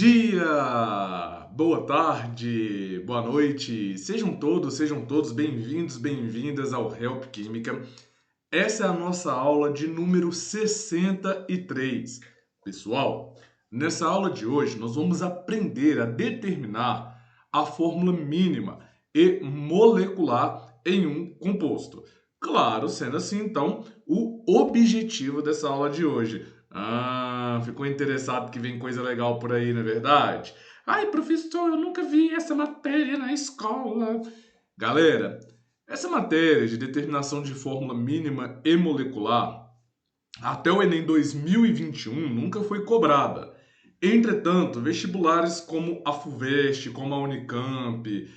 dia, boa tarde, boa noite. Sejam todos bem-vindos, bem-vindas ao Help Química. Essa é a nossa aula de número 63. Pessoal, nessa aula de hoje nós vamos aprender a determinar a fórmula mínima e molecular em um composto. Claro, sendo assim, então, o objetivo dessa aula de hoje. Ficou interessado que vem coisa legal por aí, não é verdade? Ai, professor, eu nunca vi essa matéria na escola. Galera, essa matéria de determinação de fórmula mínima e molecular, até o Enem 2021, nunca foi cobrada. Entretanto, vestibulares como a FUVEST, como a Unicamp,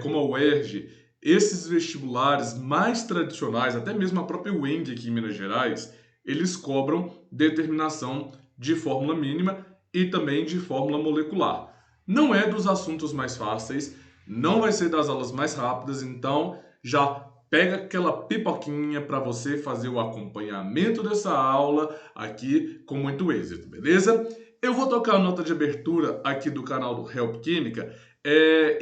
como a UERJ, esses vestibulares mais tradicionais, até mesmo a própria UENG aqui em Minas Gerais, eles cobram determinação de fórmula mínima e também de fórmula molecular. Não é dos assuntos mais fáceis, não vai ser das aulas mais rápidas, então já pega aquela pipoquinha para você fazer o acompanhamento dessa aula aqui com muito êxito, beleza? Eu vou tocar a nota de abertura aqui do canal do Help Química.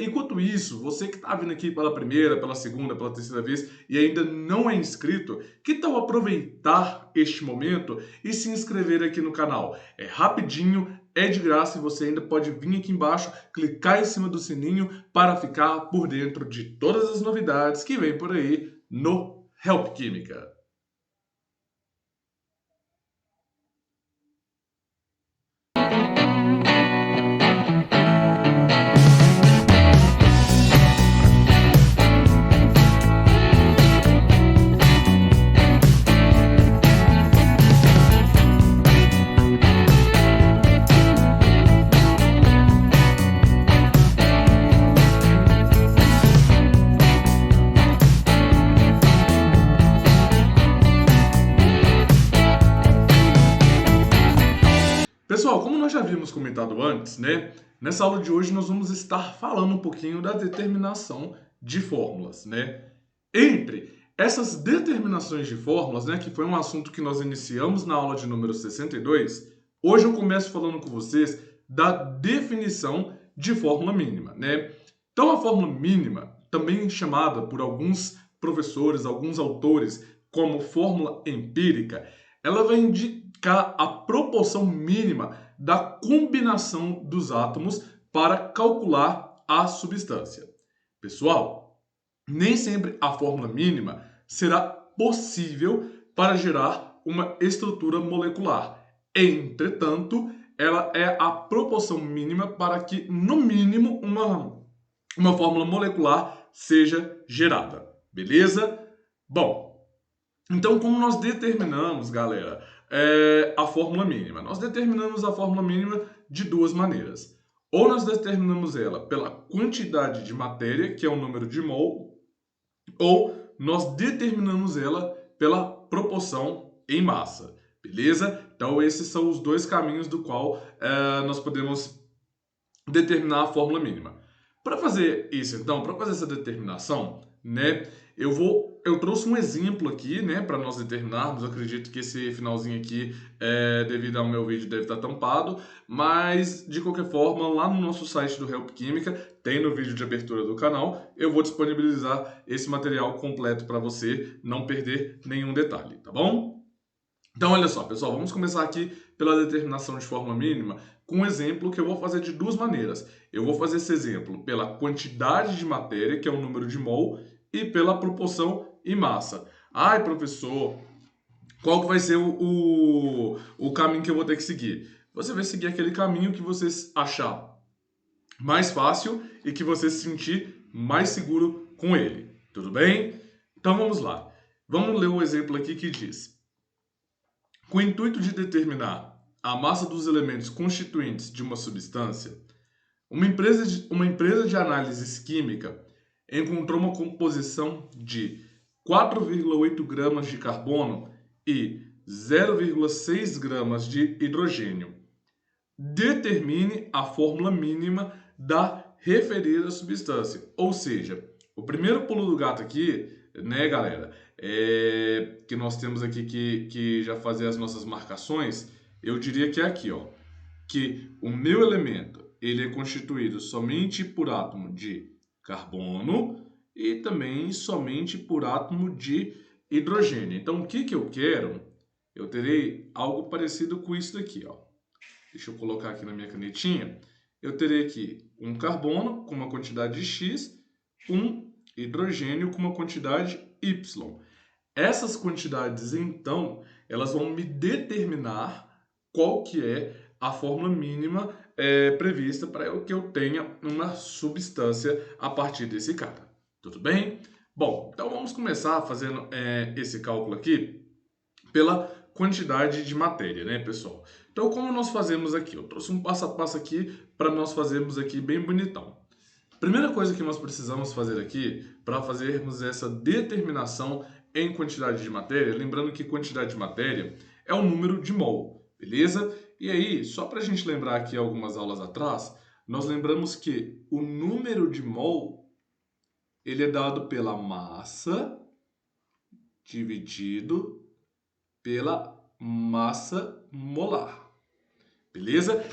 Enquanto isso, você que está vindo aqui pela primeira, pela segunda, pela terceira vez e ainda não é inscrito, que tal aproveitar este momento e se inscrever aqui no canal? É rapidinho, é de graça e você ainda pode vir aqui embaixo, clicar em cima do sininho para ficar por dentro de todas as novidades que vem por aí no Help Química. Pessoal, como nós já havíamos comentado antes, né? Nessa aula de hoje nós vamos estar falando um pouquinho da determinação de fórmulas, né? Entre essas determinações de fórmulas, né, que foi um assunto que nós iniciamos na aula de número 62, hoje eu começo falando com vocês da definição de fórmula mínima, né? Então a fórmula mínima, também chamada por alguns professores, alguns autores, como fórmula empírica, ela vai indicar a proporção mínima da combinação dos átomos para calcular a substância. Pessoal, nem sempre a fórmula mínima será possível para gerar uma estrutura molecular. Entretanto, ela é a proporção mínima para que, no mínimo, uma fórmula molecular seja gerada. Beleza? Bom, então, como nós determinamos, galera, a fórmula mínima? Nós determinamos a fórmula mínima de duas maneiras. Ou nós determinamos ela pela quantidade de matéria, que é o número de mol, ou nós determinamos ela pela proporção em massa, beleza? Então, esses são os dois caminhos do qual nós podemos determinar a fórmula mínima. Para fazer isso, então, para fazer essa determinação, né, eu trouxe um exemplo aqui, né, para nós determinarmos. Eu acredito que esse finalzinho aqui, devido ao meu vídeo, deve estar tampado, mas de qualquer forma, lá no nosso site do Help Química, tem no vídeo de abertura do canal, eu vou disponibilizar esse material completo para você não perder nenhum detalhe, tá bom? Então, olha só, pessoal, vamos começar aqui pela determinação de fórmula mínima com um exemplo que eu vou fazer de duas maneiras. Eu vou fazer esse exemplo pela quantidade de matéria, que é o número de mol, e pela proporção em massa. Ai, professor, qual que vai ser o caminho que eu vou ter que seguir? Você vai seguir aquele caminho que você achar mais fácil e que você se sentir mais seguro com ele. Tudo bem? Então, vamos lá. Vamos ler o exemplo aqui que diz: com o intuito de determinar a massa dos elementos constituintes de uma substância, uma empresa de análise química encontrou uma composição de 4,8 gramas de carbono e 0,6 gramas de hidrogênio. Determine a fórmula mínima da referida substância. Ou seja, o primeiro pulo do gato aqui, né, galera, que nós temos aqui que já fazer as nossas marcações, eu diria que é aqui, ó. que o meu elemento ele é constituído somente por átomo de carbono e também somente por átomo de hidrogênio. Então, o que eu quero? Eu terei algo parecido com isso daqui, ó. Deixa eu colocar aqui na minha canetinha. Eu terei aqui um carbono com uma quantidade de X, um hidrogênio com uma quantidade Y. Essas quantidades, então, elas vão me determinar qual que é a fórmula mínima prevista para que eu tenha uma substância a partir desse cara. Tudo bem? Bom, então vamos começar fazendo esse cálculo aqui pela quantidade de matéria, né, pessoal? Então, como nós fazemos aqui? Eu trouxe um passo a passo aqui para nós fazermos aqui bem bonitão. Primeira coisa que nós precisamos fazer aqui para fazermos essa determinação em quantidade de matéria, lembrando que quantidade de matéria é o número de mol, beleza? E aí, só para a gente lembrar aqui algumas aulas atrás, nós lembramos que o número de mol ele é dado pela massa dividido pela massa molar. Beleza?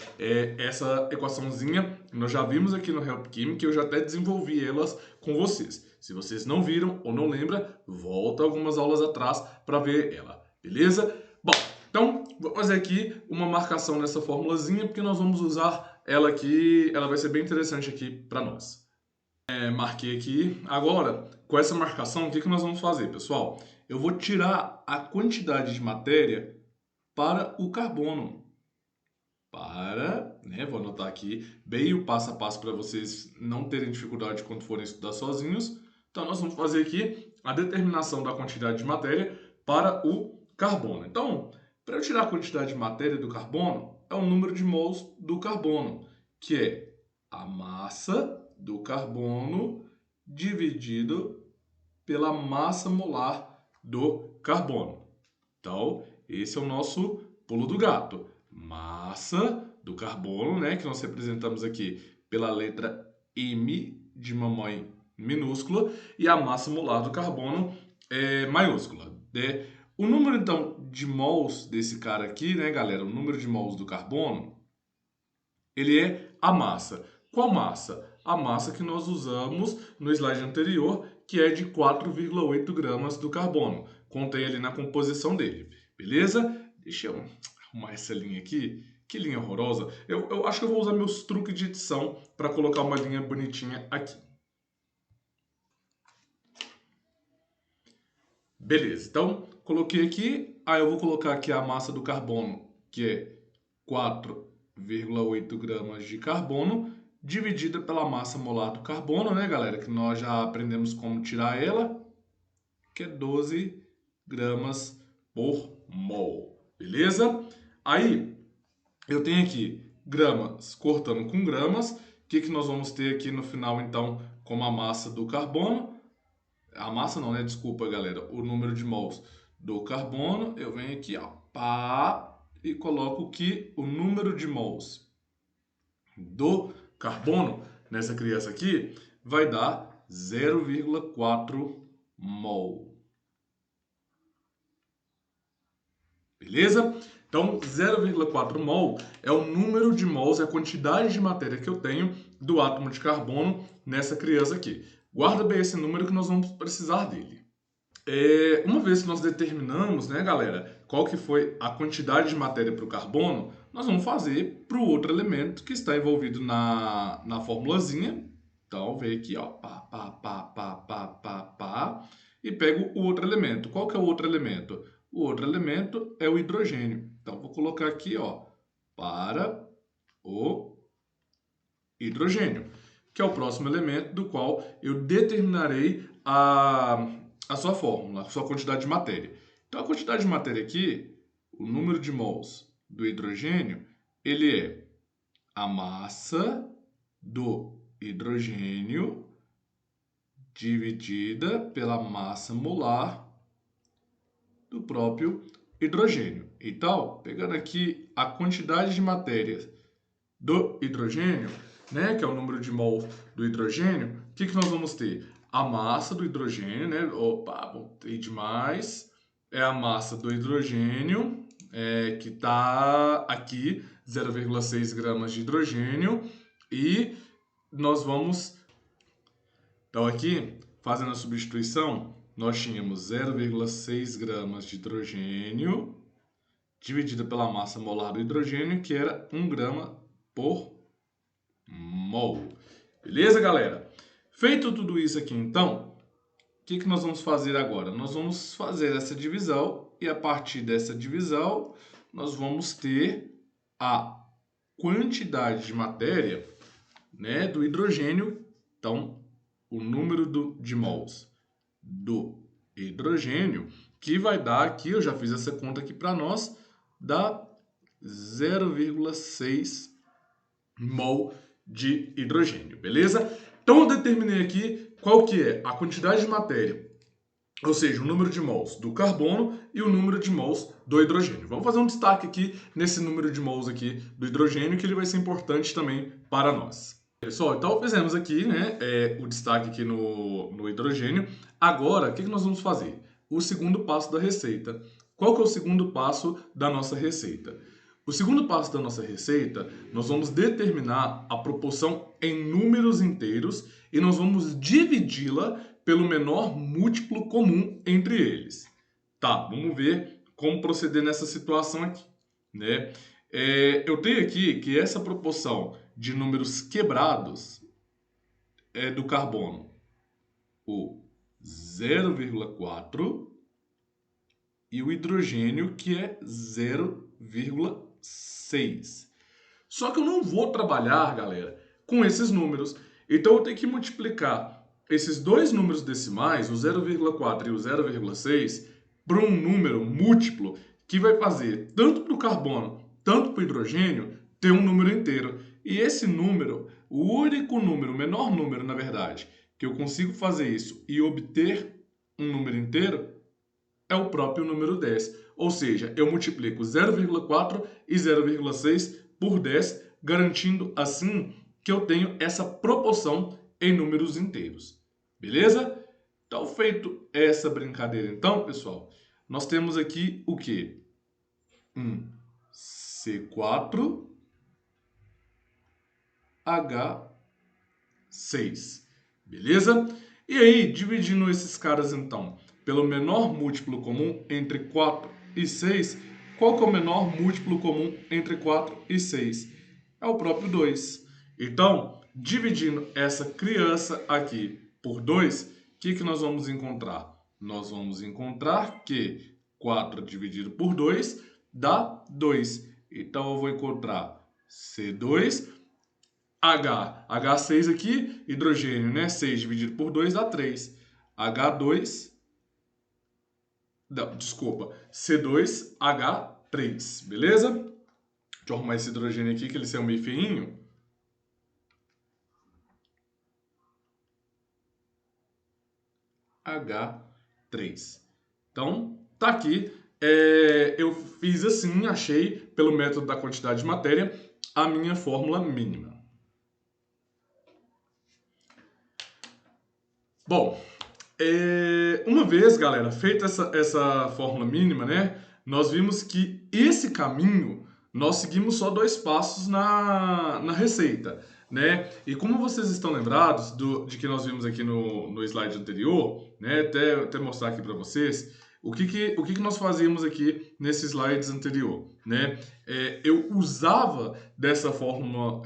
Essa equaçãozinha nós já vimos aqui no Help Química e eu já até desenvolvi elas com vocês. Se vocês não viram ou não lembram, volta algumas aulas atrás para ver ela. Beleza? Bom, então vou fazer aqui uma marcação nessa formulazinha porque nós vamos usar ela aqui, ela vai ser bem interessante aqui para nós. Marquei aqui. Agora, com essa marcação, o que nós vamos fazer, pessoal? Eu vou tirar a quantidade de matéria para o carbono. Vou anotar aqui bem o passo a passo para vocês não terem dificuldade quando forem estudar sozinhos. Então, nós vamos fazer aqui a determinação da quantidade de matéria para o carbono. Então, para eu tirar a quantidade de matéria do carbono, é o número de mols do carbono, que é a massa do carbono dividido pela massa molar do carbono. Então, esse é o nosso pulo do gato. Massa do carbono, né, que nós representamos aqui pela letra M de mamãe minúscula, e a massa molar do carbono maiúscula. Né? O número, então, de mols desse cara aqui, né, galera, o número de mols do carbono, ele é a massa. Qual massa? A massa que nós usamos no slide anterior, que é de 4,8 gramas do carbono. Contém ali na composição dele. Beleza? Deixa eu arrumar essa linha aqui. Que linha horrorosa. Eu acho que eu vou usar meus truques de edição para colocar uma linha bonitinha aqui. Beleza, então coloquei aqui. Aí eu vou colocar aqui a massa do carbono, que é 4,8 gramas de carbono, dividida pela massa molar do carbono, né, galera? Que nós já aprendemos como tirar ela, que é 12 gramas por mol. Beleza? Aí, eu tenho aqui gramas cortando com gramas. O que nós vamos ter aqui no final, então, como a massa do carbono? A massa não, né? Desculpa, galera. O número de mols do carbono. Eu venho aqui, ó, pá, e coloco que o número de mols do carbono nessa criança aqui vai dar 0,4 mol. Beleza? Então, 0,4 mol é o número de mols, é a quantidade de matéria que eu tenho do átomo de carbono nessa criança aqui. Guarda bem esse número que nós vamos precisar dele. Uma vez que nós determinamos, né, galera, qual que foi a quantidade de matéria para o carbono, nós vamos fazer para o outro elemento que está envolvido na formulazinha. Então, vem aqui, ó, pá, e pego o outro elemento. Qual que é o outro elemento? O outro elemento é o hidrogênio. Então, vou colocar aqui, ó, para o hidrogênio, que é o próximo elemento do qual eu determinarei a sua fórmula, a sua quantidade de matéria. Então, a quantidade de matéria aqui, o número de mols do hidrogênio, ele é a massa do hidrogênio dividida pela massa molar do próprio hidrogênio. Então, pegando aqui a quantidade de matéria do hidrogênio, né, que é o número de mols do hidrogênio, o que nós vamos ter? A massa do hidrogênio, né? Opa, botei demais. É a massa do hidrogênio que está aqui 0,6 gramas de hidrogênio e nós vamos... Então aqui, fazendo a substituição, nós tínhamos 0,6 gramas de hidrogênio dividido pela massa molar do hidrogênio, que era 1 grama por mol. Beleza, galera? Feito tudo isso aqui, então, o que nós vamos fazer agora? Nós vamos fazer essa divisão e a partir dessa divisão nós vamos ter a quantidade de matéria, né, do hidrogênio. Então, o número de mols do hidrogênio, que vai dar aqui, eu já fiz essa conta aqui para nós, dá 0,6 mol de hidrogênio, beleza? Então eu determinei aqui qual que é a quantidade de matéria, ou seja, o número de mols do carbono e o número de mols do hidrogênio. Vamos fazer um destaque aqui nesse número de mols aqui do hidrogênio, que ele vai ser importante também para nós. Pessoal, então fizemos aqui, né, o destaque aqui no hidrogênio. Agora, o que nós vamos fazer? O segundo passo da receita. Qual que é o segundo passo da nossa receita? O segundo passo da nossa receita, nós vamos determinar a proporção em números inteiros e nós vamos dividi-la pelo menor múltiplo comum entre eles. Tá, vamos ver como proceder nessa situação aqui, né? Eu tenho aqui que essa proporção de números quebrados é do carbono, o 0,4, e o hidrogênio, que é 0,6. Só que eu não vou trabalhar, galera, com esses números. Então eu tenho que multiplicar esses dois números decimais, o 0,4 e o 0,6, por um número múltiplo que vai fazer tanto para o carbono, tanto para o hidrogênio, ter um número inteiro. E esse número, o único número, o menor número, na verdade, que eu consigo fazer isso e obter um número inteiro, é o próprio número 10. Ou seja, eu multiplico 0,4 e 0,6 por 10, garantindo assim que eu tenho essa proporção em números inteiros. Beleza? Então, feito essa brincadeira, então, pessoal, nós temos aqui o quê? Um C4H6. Beleza? E aí, dividindo esses caras, então, pelo menor múltiplo comum entre 4 e 6, qual que é o menor múltiplo comum entre 4 e 6? É o próprio 2. Então, dividindo essa criança aqui por 2, o que nós vamos encontrar? Nós vamos encontrar que 4 dividido por 2 dá 2. Então, eu vou encontrar C2, H6 aqui, hidrogênio, né? 6 dividido por 2 dá 3. H2, não, desculpa, C2H3, beleza? Deixa eu arrumar esse hidrogênio aqui, que ele saiu meio feinho. H3. Então, tá aqui. Eu fiz assim, achei, pelo método da quantidade de matéria, a minha fórmula mínima. Bom, uma vez, galera, feita essa fórmula mínima, né, nós vimos que esse caminho, nós seguimos só 2 passos na receita, né? E como vocês estão lembrados de que nós vimos aqui no slide anterior, né, até mostrar aqui para vocês, o que nós fazíamos aqui nesse slide anterior, né? Eu usava dessa fórmula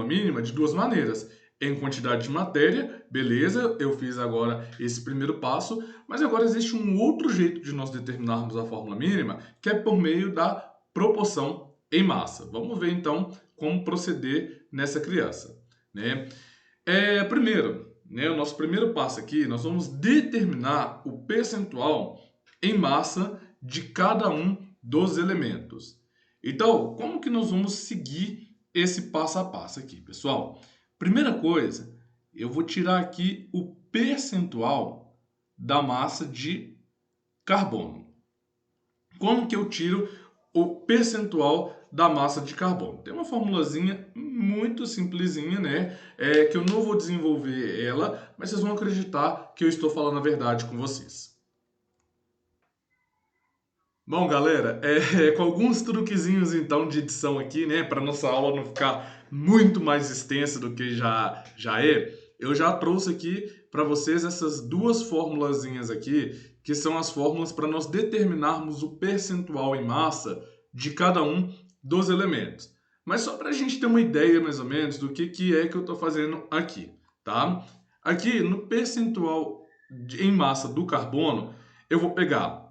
mínima de 2 maneiras. Em quantidade de matéria, beleza, eu fiz agora esse primeiro passo, mas agora existe um outro jeito de nós determinarmos a fórmula mínima, que é por meio da proporção em massa. Vamos ver então como proceder nessa criança, né? Primeiro, né, o nosso primeiro passo aqui, nós vamos determinar o percentual em massa de cada um dos elementos. Então, como que nós vamos seguir esse passo a passo aqui, pessoal? Primeira coisa, eu vou tirar aqui o percentual da massa de carbono. Como que eu tiro o percentual da massa de carbono? Tem uma formulazinha muito simplesinha, né? Que eu não vou desenvolver ela, mas vocês vão acreditar que eu estou falando a verdade com vocês. Bom, galera, com alguns truquezinhos então de edição aqui, né, para nossa aula não ficar muito mais extensa do que já é, eu já trouxe aqui para vocês essas duas formulazinhas aqui, que são as fórmulas para nós determinarmos o percentual em massa de cada um dos elementos. Mas só para a gente ter uma ideia mais ou menos do que é que eu estou fazendo aqui, tá? Aqui no percentual em massa do carbono, eu vou pegar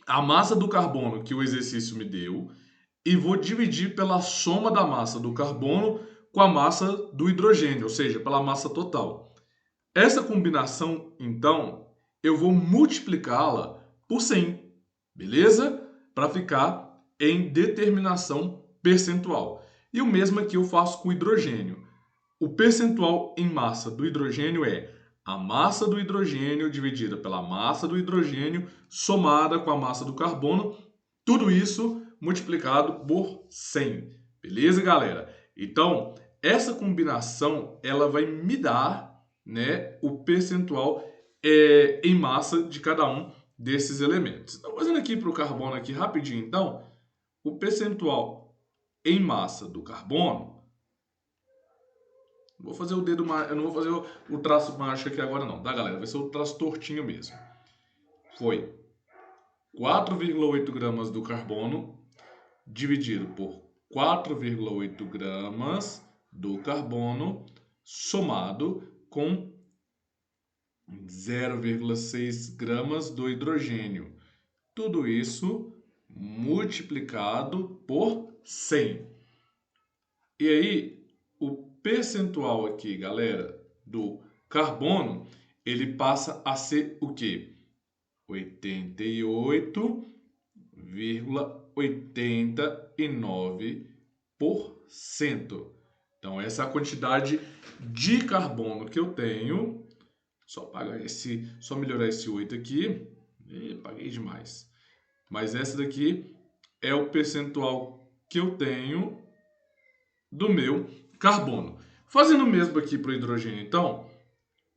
a massa do carbono que o exercício me deu e vou dividir pela soma da massa do carbono com a massa do hidrogênio, ou seja, pela massa total. Essa combinação, então, eu vou multiplicá-la por 100, beleza? Para ficar em determinação percentual. E o mesmo aqui eu faço com o hidrogênio. O percentual em massa do hidrogênio é a massa do hidrogênio dividida pela massa do hidrogênio somada com a massa do carbono, tudo isso multiplicado por 100. Beleza, galera? Então, essa combinação ela vai me dar, né, o percentual em massa de cada um desses elementos. Então, fazendo aqui para o carbono aqui rapidinho, então, o percentual em massa do carbono. Vou fazer o dedo, eu não vou fazer o traço mágico aqui agora não, tá, galera? Vai ser o traço tortinho mesmo. Foi 4,8 gramas do carbono dividido por 4,8 gramas do carbono somado com 0,6 gramas do hidrogênio. Tudo isso multiplicado por 100. E aí, o percentual aqui, galera, do carbono, ele passa a ser o quê? 88,89%. Então, essa é a quantidade de carbono que eu tenho. Só melhorar esse 8 aqui. Paguei demais. Mas essa daqui é o percentual que eu tenho do meu carbono. Fazendo o mesmo aqui para o hidrogênio, então,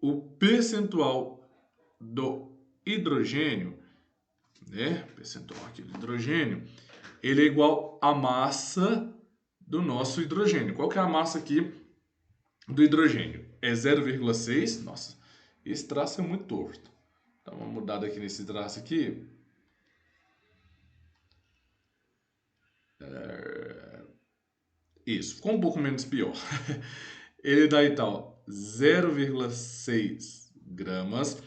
o percentual do hidrogênio, né? Percentual aqui do hidrogênio, ele é igual à massa do nosso hidrogênio. Qual que é a massa aqui do hidrogênio? É 0,6. Nossa, esse traço é muito torto. Dá uma mudada aqui nesse traço aqui. Isso, ficou um pouco menos pior. Ele dá então 0,6 gramas.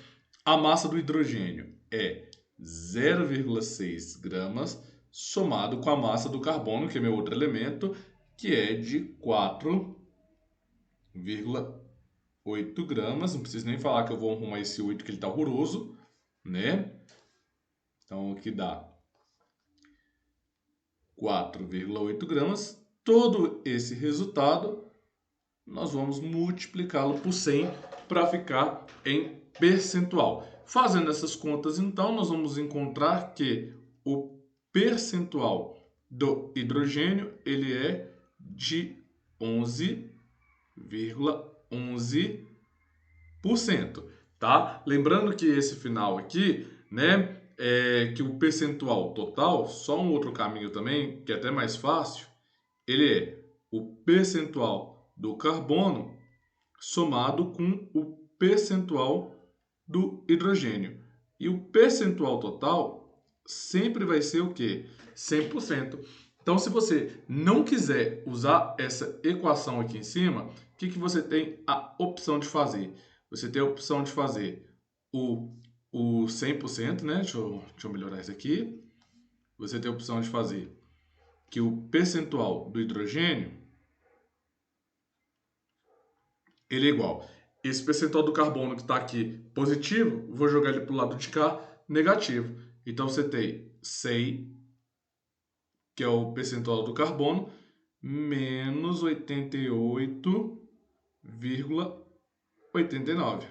A massa do hidrogênio é 0,6 gramas somado com a massa do carbono, que é meu outro elemento, que é de 4,8 gramas. Não preciso nem falar que eu vou arrumar esse 8 que ele está horroroso, né? Então aqui dá 4,8 gramas. Todo esse resultado nós vamos multiplicá-lo por 100 para ficar em percentual. Fazendo essas contas, então, nós vamos encontrar que o percentual do hidrogênio ele é de 11,11%, tá? Lembrando que esse final aqui, né, que o percentual total, só um outro caminho também, que é até mais fácil, ele é o percentual do carbono somado com o percentual do hidrogênio. E o percentual total sempre vai ser o quê? 100%. Então, se você não quiser usar essa equação aqui em cima, o que você tem a opção de fazer? Você tem a opção de fazer o 100%, né? Deixa eu melhorar isso aqui. Você tem a opção de fazer que o percentual do hidrogênio ele é igual. Esse percentual do carbono que está aqui positivo, vou jogar ele para o lado de cá, negativo. Então, você tem 100, que é o percentual do carbono, menos 88,89.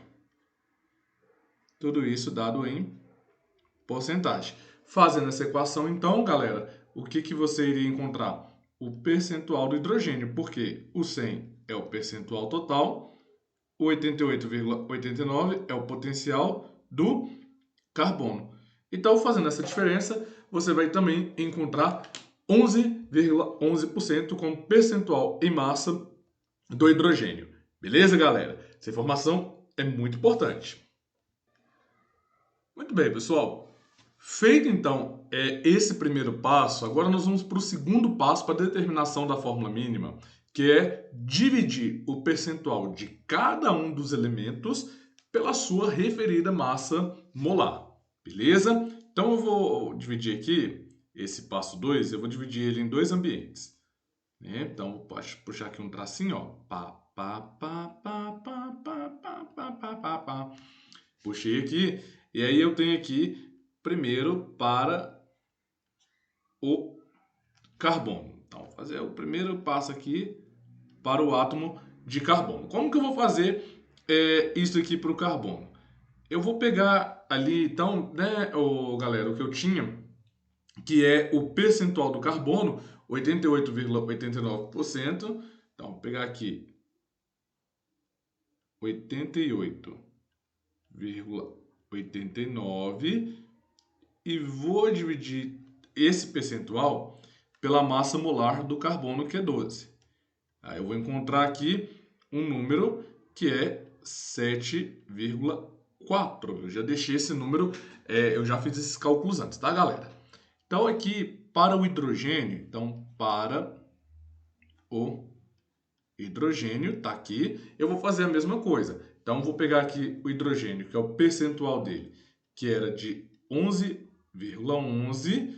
Tudo isso dado em porcentagem. Fazendo essa equação, então, galera, o que você iria encontrar? O percentual do hidrogênio, porque o 100 é o percentual total, o 88,89 é o potencial do carbono. Então, fazendo essa diferença, você vai também encontrar 11,11% como percentual em massa do hidrogênio. Beleza, galera? Essa informação é muito importante. Muito bem, pessoal. Feito, então, esse primeiro passo, agora nós vamos para o segundo passo para a determinação da fórmula mínima, que é dividir o percentual de cada um dos elementos pela sua referida massa molar. Beleza? Então, eu vou dividir aqui esse passo 2, eu vou dividir ele em dois ambientes. Então, posso puxar aqui um tracinho, ó. Pá, pá, pá, pá, pá, pá, pá, pá, pá, pá, pá. Puxei aqui, e aí eu tenho aqui primeiro para o carbono. Então, vou fazer o primeiro passo aqui para o átomo de carbono. Como que eu vou fazer isso aqui para o carbono? Eu vou pegar ali, então, né, galera, o que eu tinha, que é o percentual do carbono, 88,89%. Então, vou pegar aqui 88,89% e vou dividir esse percentual pela massa molar do carbono, que é 12. Aí eu vou encontrar aqui um número que é 7,4. Eu já deixei esse número, eu já fiz esses cálculos antes, tá, galera? Então, aqui, para o hidrogênio, tá aqui, eu vou fazer a mesma coisa. Então, vou pegar aqui o hidrogênio, que é o percentual dele, que era de 11,11,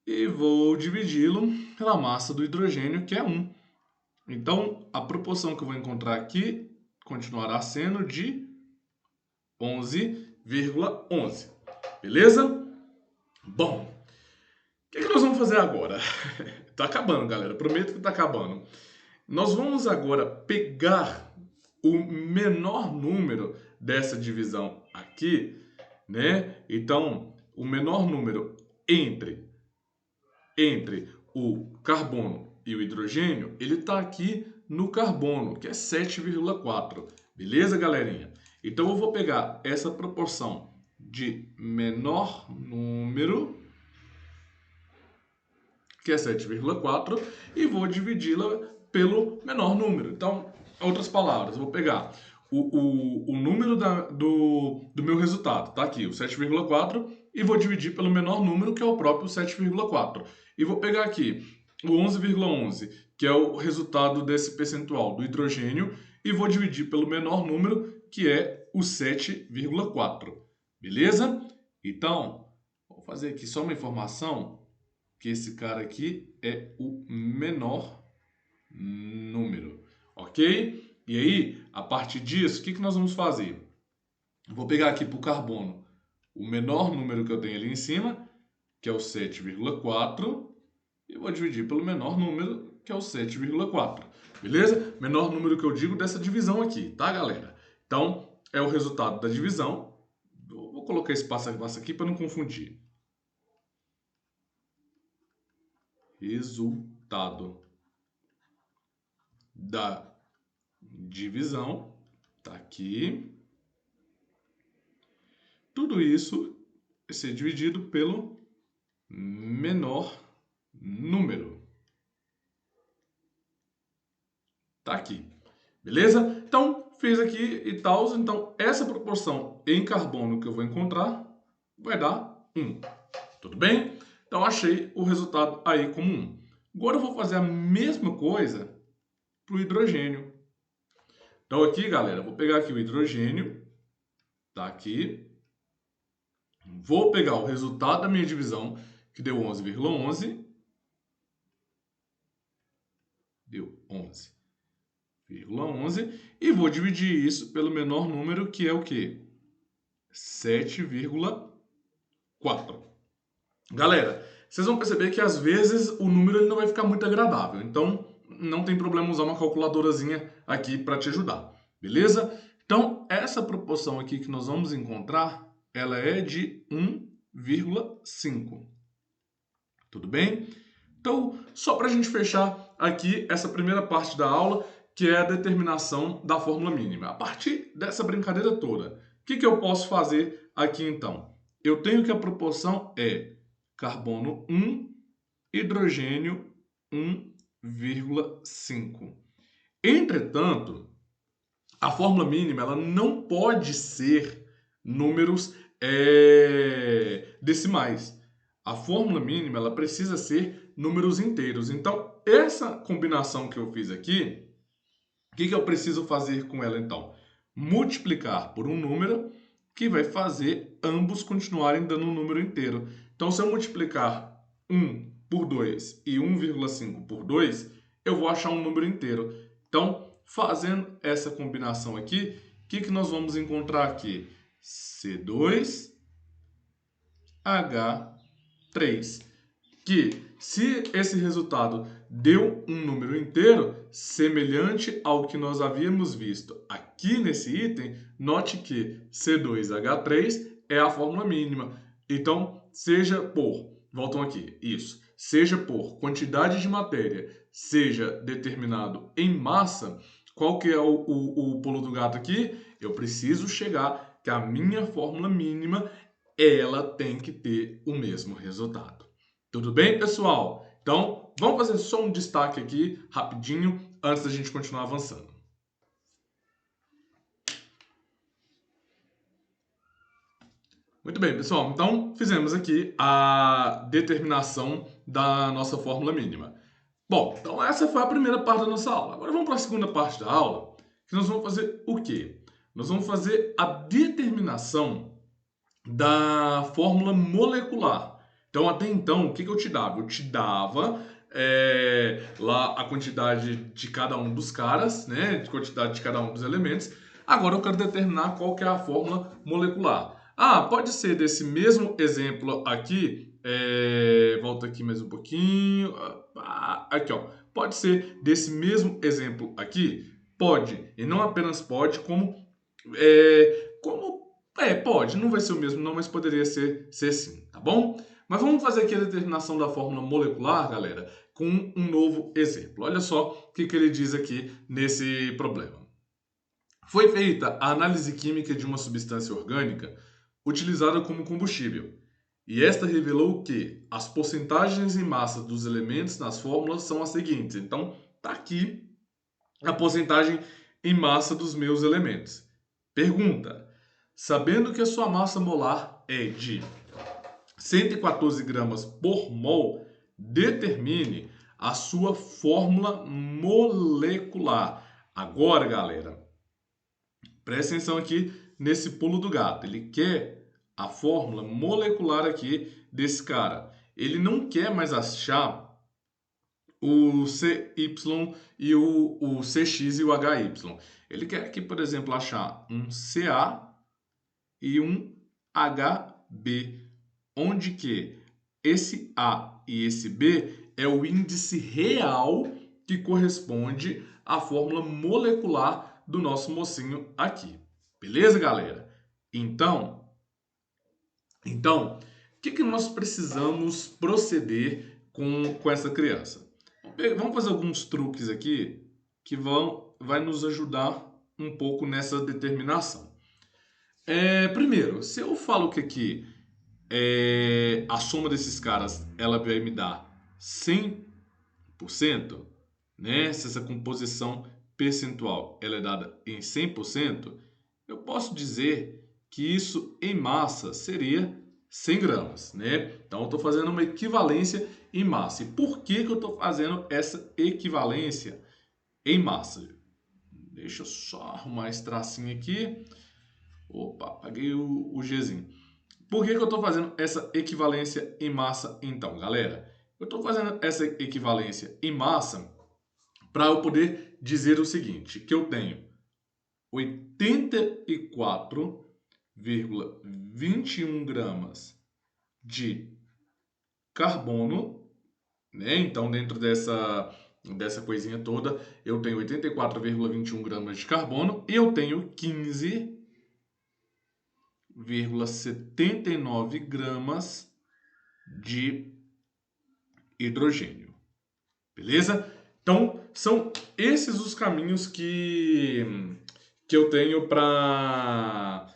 e vou dividi-lo pela massa do hidrogênio, que é 1. Então, a proporção que eu vou encontrar aqui continuará sendo de 11,11. Beleza? Bom, o que nós vamos fazer agora? Tá acabando, galera. Prometo que tá acabando. Nós vamos agora pegar o menor número dessa divisão aqui, né? Então, o menor número entre o carbono e o hidrogênio, ele está aqui no carbono, que é 7,4. Beleza, galerinha? Então, eu vou pegar essa proporção de menor número, que é 7,4, e vou dividi-la pelo menor número. Então, em outras palavras, eu vou pegar o número do meu resultado, tá aqui, o 7,4, e vou dividir pelo menor número, que é o próprio 7,4. E vou pegar aqui o 11,11, que é o resultado desse percentual do hidrogênio, e vou dividir pelo menor número, que é o 7,4. Beleza? Então, vou fazer aqui só uma informação, que esse cara aqui é o menor número, ok? E aí, a partir disso, o que nós vamos fazer? Eu vou pegar aqui para o carbono o menor número que eu tenho ali em cima, que é o 7,4, e vou dividir pelo menor número, que é o 7,4. Beleza? Menor número que eu digo dessa divisão aqui, tá, galera? Então, é o resultado da divisão. Vou colocar esse passo a passo aqui para não confundir. Resultado da divisão, tá aqui. Tudo isso vai ser dividido pelo menor número. Tá aqui. Beleza? Então, fiz aqui e tal. Então, essa proporção em carbono que eu vou encontrar vai dar 1. Tudo bem? Então, achei o resultado aí como 1. Agora, eu vou fazer a mesma coisa para o hidrogênio. Então, aqui, galera, vou pegar aqui o hidrogênio. Tá aqui. Vou pegar o resultado da minha divisão, que deu 11,11. Deu 11,11. E vou dividir isso pelo menor número, que é o quê? 7,4. Galera, vocês vão perceber que às vezes o número ele não vai ficar muito agradável. Então, não tem problema usar uma calculadorazinha aqui para te ajudar. Beleza? Então, essa proporção aqui que nós vamos encontrar, ela é de 1,5. Tudo bem? Então, só para a gente fechar aqui essa primeira parte da aula, que é a determinação da fórmula mínima. A partir dessa brincadeira toda, o que eu posso fazer aqui então? Eu tenho que a proporção é carbono 1, hidrogênio 1,5. Entretanto, a fórmula mínima ela não pode ser números decimais. A fórmula mínima ela precisa ser números inteiros. Então, essa combinação que eu fiz aqui, o que eu preciso fazer com ela então? Multiplicar por um número que vai fazer ambos continuarem dando um número inteiro. Então, se eu multiplicar 1 por 2 e 1,5 por 2, eu vou achar um número inteiro. Então, fazendo essa combinação aqui, o que nós vamos encontrar aqui? C2H3. Que, se esse resultado deu um número inteiro, semelhante ao que nós havíamos visto aqui nesse item, note que C2H3 é a fórmula mínima. Então, seja por, voltam aqui, isso, seja por quantidade de matéria, seja determinado em massa, qual que é o pulo do gato aqui? Eu preciso chegar que a minha fórmula mínima, ela tem que ter o mesmo resultado. Tudo bem, pessoal? Então, vamos fazer só um destaque aqui, rapidinho, antes da gente continuar avançando. Muito bem, pessoal. Então, fizemos aqui a determinação da nossa fórmula mínima. Bom, então essa foi a primeira parte da nossa aula. Agora vamos para a segunda parte da aula, que nós vamos fazer o quê? Nós vamos fazer a determinação da fórmula molecular. Então, até então, o que eu te dava? Eu te dava lá a quantidade de cada um dos caras, né? A quantidade de cada um dos elementos. Agora eu quero determinar qual que é a fórmula molecular. Ah, pode ser desse mesmo exemplo aqui. Volta aqui mais um pouquinho. Aqui, ó. Pode ser desse mesmo exemplo aqui? Pode. E não apenas pode, como pode, não vai ser o mesmo não, mas poderia ser sim, tá bom? Mas vamos fazer aqui a determinação da fórmula molecular, galera, com um novo exemplo. Olha só o que ele diz aqui nesse problema. Foi feita a análise química de uma substância orgânica utilizada como combustível. E esta revelou que as porcentagens em massa dos elementos nas fórmulas são as seguintes. Então, tá aqui a porcentagem em massa dos meus elementos. Pergunta: sabendo que a sua massa molar é de 114 gramas por mol, determine a sua fórmula molecular. Agora, galera, presta atenção aqui nesse pulo do gato. Ele quer a fórmula molecular aqui desse cara. Ele não quer mais achar o CY e o CX e o HY. Ele quer aqui, por exemplo, achar um CA e um HB, onde que esse A e esse B é o índice real que corresponde à fórmula molecular do nosso mocinho aqui. Beleza, galera? Então, o que nós precisamos proceder com essa criança? Vamos fazer alguns truques aqui que vai nos ajudar um pouco nessa determinação. Primeiro, se eu falo que aqui a soma desses caras ela vai me dar 100%, né? Se essa composição percentual ela é dada em 100%, eu posso dizer que isso em massa seria 100 gramas, né? Então eu estou fazendo uma equivalência em massa. E por que eu estou fazendo essa equivalência em massa? Deixa eu só arrumar esse tracinho aqui. Opa, apaguei o Gzinho. Por que eu estou fazendo essa equivalência em massa então, galera? Eu estou fazendo essa equivalência em massa para eu poder dizer o seguinte, que eu tenho 84,21 gramas de carbono, né? Então, dentro dessa coisinha toda, eu tenho 84,21 gramas de carbono e eu tenho 15,79 gramas de hidrogênio. Beleza? Então, são esses os caminhos que eu tenho para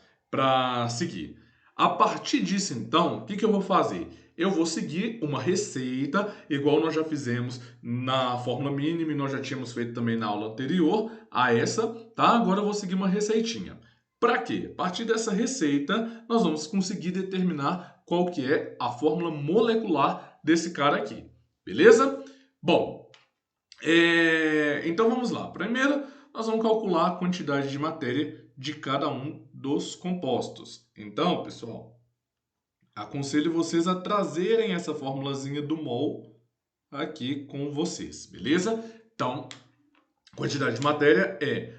seguir. A partir disso, então, o que eu vou fazer? eu vou seguir uma receita, igual nós já fizemos na fórmula mínima e nós já tínhamos feito também na aula anterior a essa, tá? Agora eu vou seguir uma receitinha. Para quê? A partir dessa receita, nós vamos conseguir determinar qual que é a fórmula molecular desse cara aqui, beleza? Bom, então vamos lá. Primeiro, nós vamos calcular a quantidade de matéria de cada um dos compostos. Então, pessoal, aconselho vocês a trazerem essa formulazinha do mol aqui com vocês, beleza? Então, quantidade de matéria é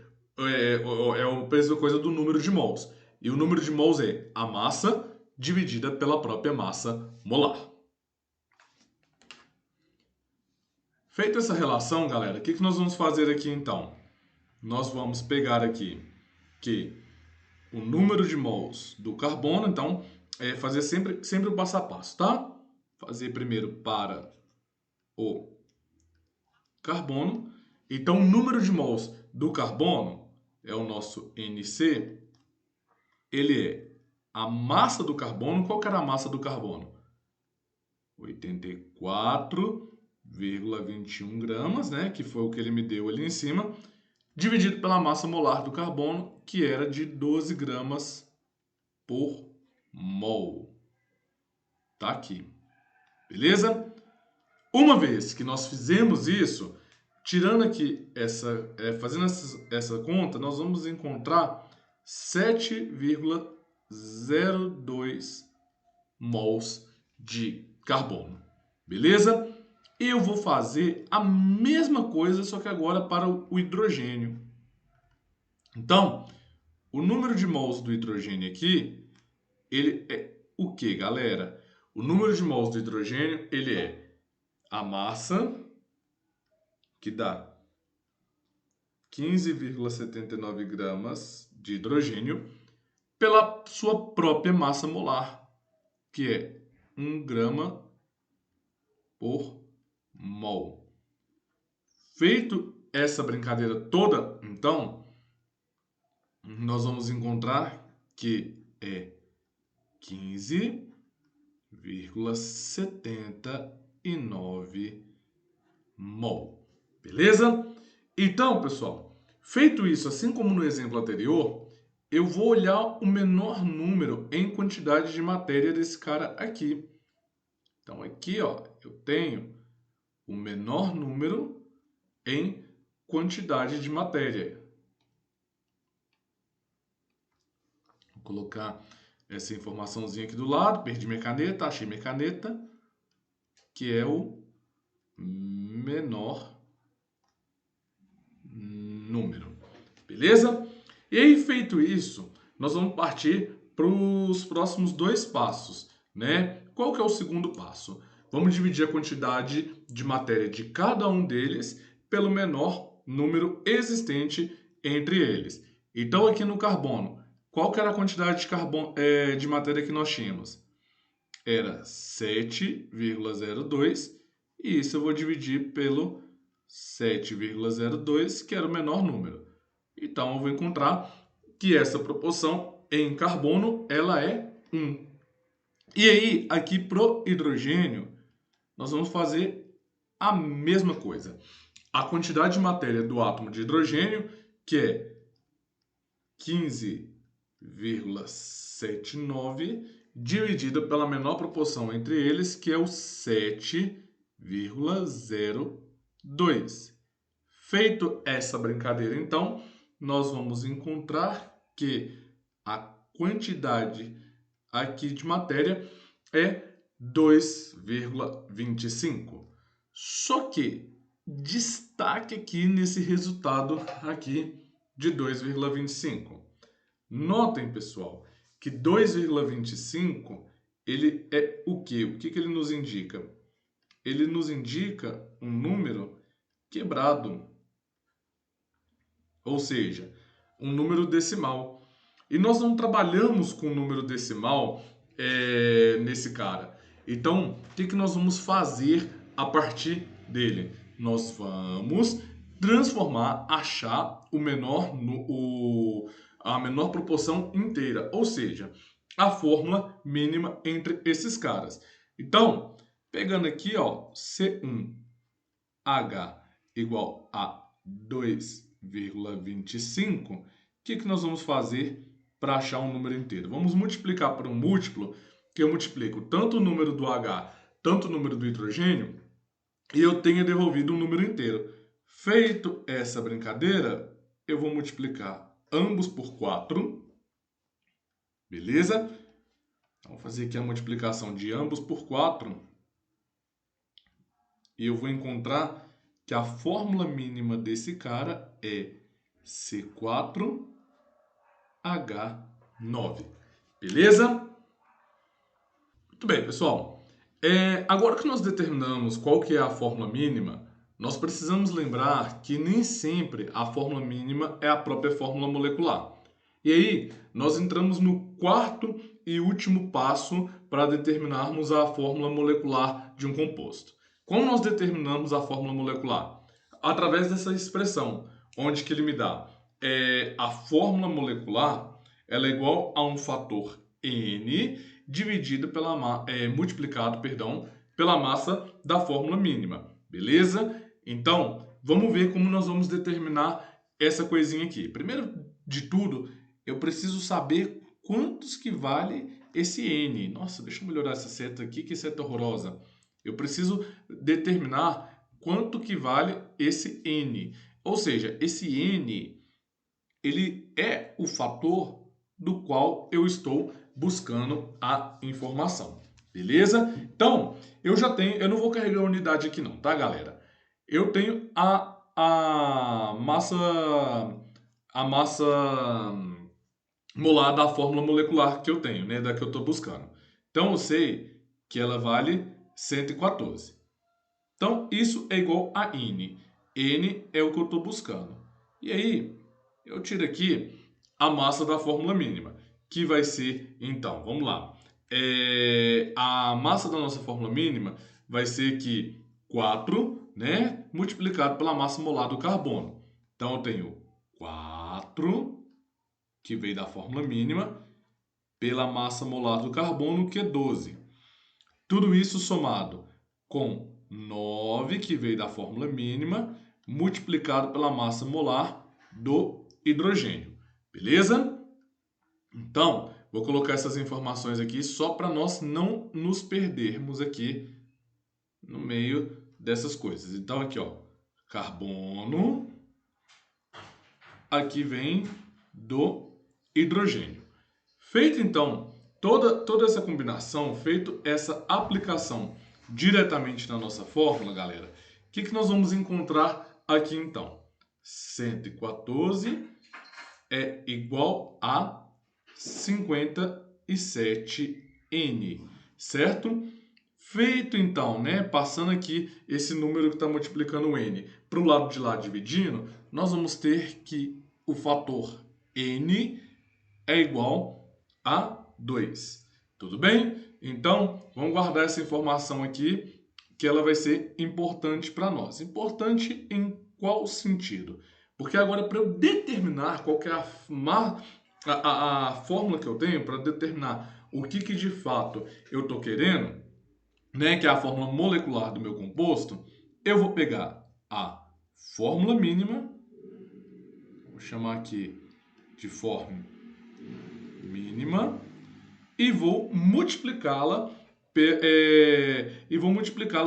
o preço da coisa do número de mols. E o número de mols é a massa dividida pela própria massa molar. Feita essa relação, galera, o que nós vamos fazer aqui então? Nós vamos pegar aqui que o número de mols do carbono, então, fazer sempre o passo a passo, tá? Fazer primeiro para o carbono. Então, o número de mols do carbono é o nosso NC. Ele é a massa do carbono. Qual que era a massa do carbono? 84,21 gramas, né? Que foi o que ele me deu ali em cima. Dividido pela massa molar do carbono, que era de 12 gramas por mol. Tá aqui. Beleza? Uma vez que nós fizemos isso, tirando aqui fazendo essa conta, nós vamos encontrar 7,02 mols de carbono. Beleza? E eu vou fazer a mesma coisa, só que agora para o hidrogênio. Então, o número de mols do hidrogênio aqui, ele é o que, galera? O número de mols do hidrogênio, ele é a massa, que dá 15,79 gramas de hidrogênio, pela sua própria massa molar, que é 1 grama por mol. Feito essa brincadeira toda, então, nós vamos encontrar que é 15,79 mol. Beleza? Então, pessoal, feito isso, assim como no exemplo anterior, eu vou olhar o menor número em quantidade de matéria desse cara aqui. Então, aqui, ó, eu tenho o menor número em quantidade de matéria. Vou colocar essa informaçãozinha aqui do lado. Perdi minha caneta, achei minha caneta, que é o menor número. Beleza? E aí, feito isso, nós vamos partir para os próximos dois passos, né? Qual que é o segundo passo? Vamos dividir a quantidade de matéria de cada um deles pelo menor número existente entre eles. Então, aqui no carbono, qual que era a quantidade de matéria que nós tínhamos? Era 7,02, e isso eu vou dividir pelo 7,02, que era o menor número. Então, eu vou encontrar que essa proporção em carbono, ela é 1. E aí, aqui pro hidrogênio, nós vamos fazer a mesma coisa. A quantidade de matéria do átomo de hidrogênio, que é 15,79, dividida pela menor proporção entre eles, que é o 7,02. Feito essa brincadeira, então, nós vamos encontrar que a quantidade aqui de matéria é 2,25. Só que destaque aqui nesse resultado aqui de 2,25. Notem, pessoal, que 2,25 ele é o quê? O que ele nos indica? Ele nos indica um número quebrado, ou seja, um número decimal. E nós não trabalhamos com número decimal nesse cara. Então, o que nós vamos fazer a partir dele? Nós vamos transformar, achar a menor proporção inteira, ou seja, a fórmula mínima entre esses caras. Então, pegando aqui, ó, C1H igual a 2,25, o que nós vamos fazer para achar um número inteiro? Vamos multiplicar por um múltiplo, que eu multiplico tanto o número do H, tanto o número do hidrogênio, e eu tenha devolvido um número inteiro. Feito essa brincadeira, eu vou multiplicar ambos por 4, beleza? Vamos fazer aqui a multiplicação de ambos por 4, e eu vou encontrar que a fórmula mínima desse cara é C4H9, beleza? Muito bem, pessoal. Agora que nós determinamos qual que é a fórmula mínima, nós precisamos lembrar que nem sempre a fórmula mínima é a própria fórmula molecular. E aí, nós entramos no quarto e último passo para determinarmos a fórmula molecular de um composto. Como nós determinamos a fórmula molecular? Através dessa expressão, onde que ele me dá a fórmula molecular, ela é igual a um fator N dividido multiplicado, pela massa da fórmula mínima, beleza? Então, vamos ver como nós vamos determinar essa coisinha aqui. Primeiro de tudo, eu preciso saber quantos que vale esse N. Nossa, deixa eu melhorar essa seta aqui, que seta horrorosa. Eu preciso determinar quanto que vale esse N. Ou seja, esse N, ele é o fator do qual eu estou buscando a informação, beleza? Então, eu não vou carregar a unidade aqui não, tá, galera? Eu tenho a massa molar da fórmula molecular que eu tenho, né, da que eu estou buscando. Então, eu sei que ela vale 114. Então, isso é igual a N. N é o que eu estou buscando. E aí, eu tiro aqui a massa da fórmula mínima, que vai ser, então, vamos lá. A massa da nossa fórmula mínima vai ser que 4, né, multiplicado pela massa molar do carbono. Então, eu tenho 4, que veio da fórmula mínima, pela massa molar do carbono, que é 12. Tudo isso somado com 9, que veio da fórmula mínima, multiplicado pela massa molar do hidrogênio. Beleza? Então, vou colocar essas informações aqui só para nós não nos perdermos aqui no meio dessas coisas. Então, aqui, ó, carbono, aqui vem do hidrogênio. Feito, então, toda essa combinação, feito essa aplicação diretamente na nossa fórmula, galera, o que nós vamos encontrar aqui, então? 114 é igual a 57N, certo? Feito, então, né, passando aqui esse número que está multiplicando o N para o lado de lá dividindo, nós vamos ter que o fator N é igual a 2. Tudo bem? Então, vamos guardar essa informação aqui, que ela vai ser importante para nós. Importante em qual sentido? Porque agora, para eu determinar qual que é a fórmula que eu tenho, para determinar o que de fato eu estou querendo, né, que é a fórmula molecular do meu composto, eu vou pegar a fórmula mínima, vou chamar aqui de fórmula mínima, e vou multiplicá-la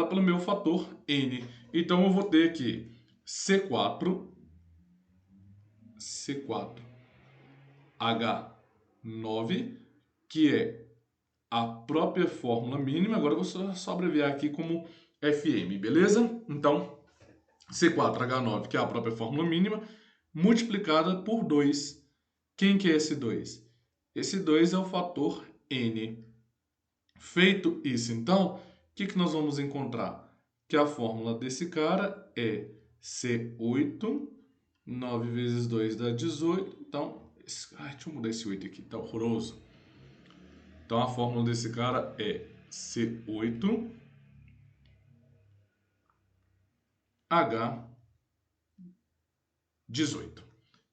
pelo meu fator N. Então eu vou ter aqui C4H9, que é a própria fórmula mínima. Agora eu vou só abreviar aqui como FM, beleza? Então, C4H9, que é a própria fórmula mínima, multiplicada por 2. Quem que é esse 2? Esse 2 é o fator N. Feito isso, então, o que nós vamos encontrar? Que a fórmula desse cara é C8, 9 vezes 2 dá 18. Então, deixa eu mudar esse 8 aqui, tá horroroso. Então, a fórmula desse cara é C8H18.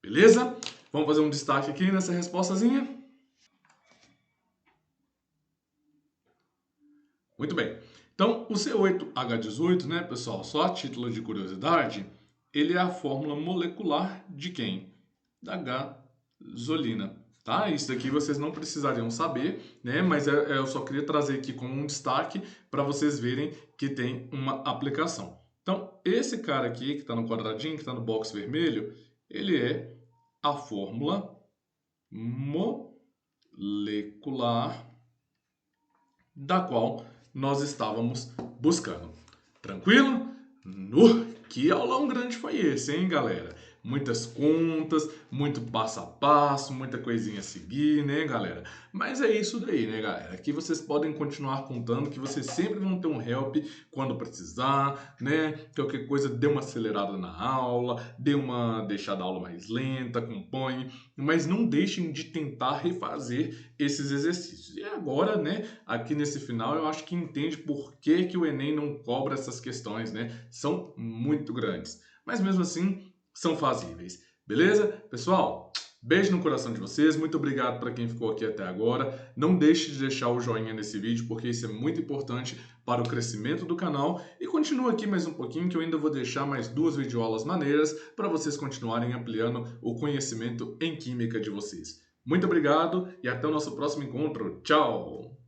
Beleza? Vamos fazer um destaque aqui nessa respostazinha? Muito bem. Então, o C8H18, né, pessoal, só a título de curiosidade, ele é a fórmula molecular de quem? Da gasolina, tá? Isso aqui vocês não precisariam saber, né, mas eu só queria trazer aqui como um destaque para vocês verem que tem uma aplicação. Então, esse cara aqui, que está no quadradinho, que está no box vermelho, ele é a fórmula molecular da qual nós estávamos buscando. Tranquilo? Que aulão grande foi esse, hein, galera? Muitas contas, muito passo a passo, muita coisinha a seguir, né, galera? Mas é isso daí, né, galera? Aqui vocês podem continuar contando que vocês sempre vão ter um help quando precisar, né? Qualquer coisa, dê uma acelerada na aula, dê uma deixada a aula mais lenta, acompanhe, mas não deixem de tentar refazer esses exercícios. E agora, né, aqui nesse final, eu acho que entende por que que o Enem não cobra essas questões, né? São muito grandes, mas mesmo assim são fazíveis. Beleza? Pessoal, beijo no coração de vocês. Muito obrigado para quem ficou aqui até agora. Não deixe de deixar o joinha nesse vídeo, porque isso é muito importante para o crescimento do canal. E continua aqui mais um pouquinho, que eu ainda vou deixar mais 2 videoaulas maneiras para vocês continuarem ampliando o conhecimento em química de vocês. Muito obrigado e até o nosso próximo encontro. Tchau!